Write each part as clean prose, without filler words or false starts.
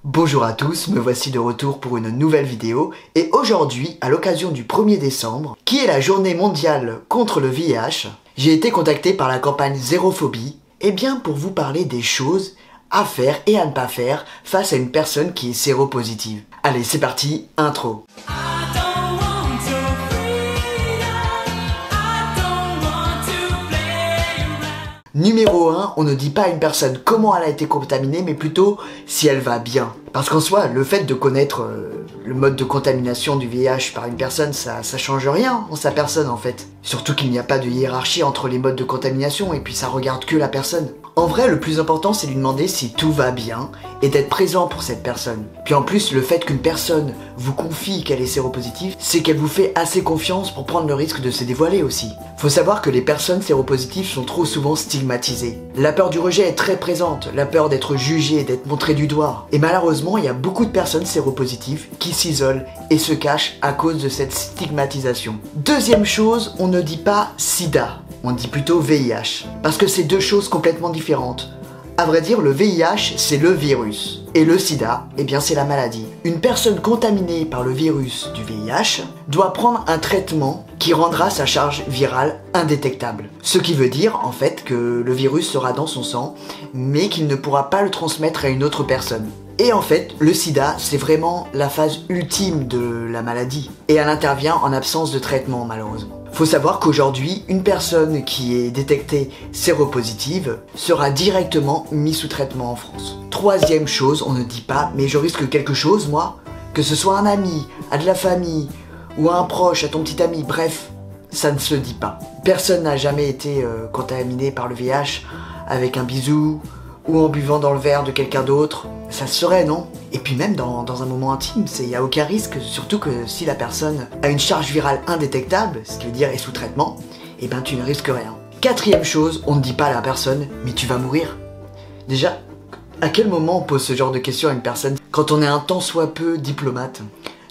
Bonjour à tous, me voici de retour pour une nouvelle vidéo et aujourd'hui, à l'occasion du 1er décembre, qui est la journée mondiale contre le VIH, j'ai été contacté par la campagne Zérophobie, pour vous parler des choses à faire et à ne pas faire face à une personne qui est séropositive. Allez, c'est parti, intro. Numéro 1, on ne dit pas à une personne comment elle a été contaminée, mais plutôt si elle va bien. Parce qu'en soi, le fait de connaître le mode de contamination du VIH par une personne, ça change rien en sa personne en fait. Surtout qu'il n'y a pas de hiérarchie entre les modes de contamination et puis ça regarde que la personne. En vrai, le plus important, c'est lui demander si tout va bien et d'être présent pour cette personne. Puis en plus, le fait qu'une personne vous confie qu'elle est séropositive, c'est qu'elle vous fait assez confiance pour prendre le risque de se dévoiler aussi. Faut savoir que les personnes séropositives sont trop souvent stigmatisées. La peur du rejet est très présente, la peur d'être jugé, d'être montré du doigt. Et malheureusement, il y a beaucoup de personnes séropositives qui s'isolent et se cachent à cause de cette stigmatisation. Deuxième chose, on ne dit pas SIDA. On dit plutôt VIH, parce que c'est deux choses complètement différentes. À vrai dire, le VIH, c'est le virus. Et le sida, c'est la maladie. Une personne contaminée par le virus du VIH doit prendre un traitement qui rendra sa charge virale indétectable. Ce qui veut dire, en fait, que le virus sera dans son sang, mais qu'il ne pourra pas le transmettre à une autre personne. Et en fait, le sida, c'est vraiment la phase ultime de la maladie. Et elle intervient en absence de traitement, malheureusement. Faut savoir qu'aujourd'hui, une personne qui est détectée séropositive sera directement mise sous traitement en France. Troisième chose, on ne dit pas, mais je risque quelque chose, moi, que ce soit un ami, à de la famille, ou à un proche, à ton petit ami, bref, ça ne se dit pas. Personne n'a jamais été contaminé par le VIH avec un bisou, ou en buvant dans le verre de quelqu'un d'autre. Ça se serait, non? Et puis même dans un moment intime, il n'y a aucun risque, surtout que si la personne a une charge virale indétectable, ce qui veut dire est sous traitement, tu ne risques rien. Quatrième chose, on ne dit pas à la personne, mais tu vas mourir. Déjà, à quel moment on pose ce genre de questions à une personne quand on est un tant soit peu diplomate?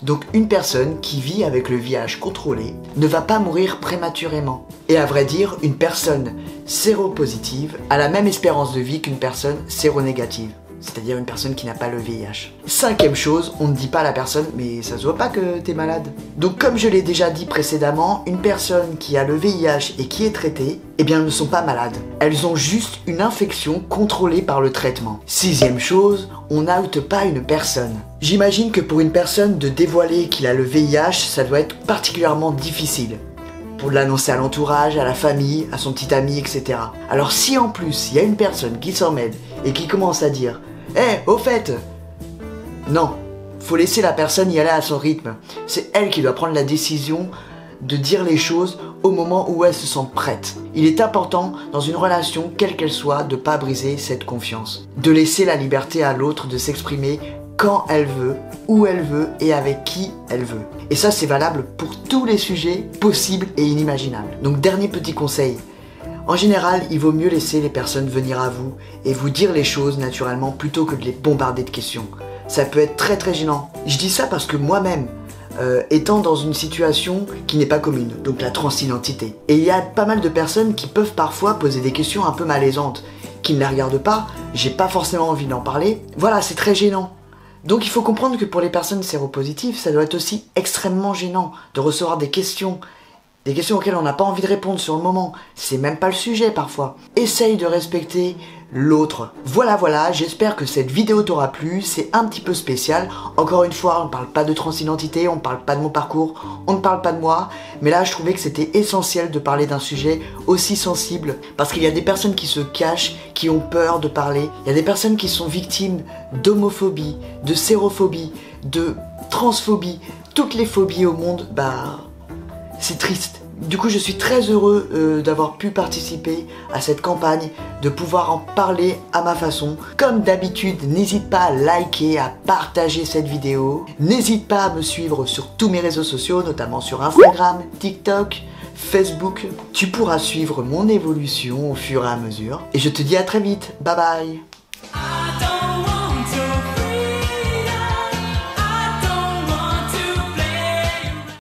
Donc une personne qui vit avec le VIH contrôlé ne va pas mourir prématurément. Et à vrai dire, une personne séropositive a la même espérance de vie qu'une personne séronégative. C'est-à-dire une personne qui n'a pas le VIH. Cinquième chose, on ne dit pas à la personne, mais ça se voit pas que t'es malade. Donc comme je l'ai déjà dit précédemment, une personne qui a le VIH et qui est traitée, elles ne sont pas malades. Elles ont juste une infection contrôlée par le traitement. Sixième chose, on n'oute pas une personne. J'imagine que pour une personne de dévoiler qu'il a le VIH, ça doit être particulièrement difficile. Pour l'annoncer à l'entourage, à la famille, à son petit ami, etc. Alors si en plus, il y a une personne qui s'en mêle et qui commence à dire « au fait !» Non, faut laisser la personne y aller à son rythme. C'est elle qui doit prendre la décision de dire les choses au moment où elle se sent prête. Il est important, dans une relation, quelle qu'elle soit, de ne pas briser cette confiance. De laisser la liberté à l'autre de s'exprimer quand elle veut, où elle veut et avec qui elle veut. Et ça, c'est valable pour tous les sujets possibles et inimaginables. Donc, dernier petit conseil. En général, il vaut mieux laisser les personnes venir à vous et vous dire les choses naturellement plutôt que de les bombarder de questions. Ça peut être très très gênant. Je dis ça parce que moi-même, étant dans une situation qui n'est pas commune, donc la transidentité. Et il y a pas mal de personnes qui peuvent parfois poser des questions un peu malaisantes, qui ne les regardent pas, j'ai pas forcément envie d'en parler. Voilà, c'est très gênant. Donc il faut comprendre que pour les personnes séropositives, ça doit être aussi extrêmement gênant de recevoir des questions auxquelles on n'a pas envie de répondre sur le moment. C'est même pas le sujet parfois. Essaye de respecter l'autre. Voilà, j'espère que cette vidéo t'aura plu. C'est un petit peu spécial. Encore une fois, on ne parle pas de transidentité, on ne parle pas de mon parcours, on ne parle pas de moi. Mais là, je trouvais que c'était essentiel de parler d'un sujet aussi sensible. Parce qu'il y a des personnes qui se cachent, qui ont peur de parler. Il y a des personnes qui sont victimes d'homophobie, de sérophobie, de transphobie. Toutes les phobies au monde, c'est triste. Du coup, je suis très heureux d'avoir pu participer à cette campagne, de pouvoir en parler à ma façon. Comme d'habitude, n'hésite pas à liker, à partager cette vidéo. N'hésite pas à me suivre sur tous mes réseaux sociaux, notamment sur Instagram, TikTok, Facebook. Tu pourras suivre mon évolution au fur et à mesure. Et je te dis à très vite. Bye bye.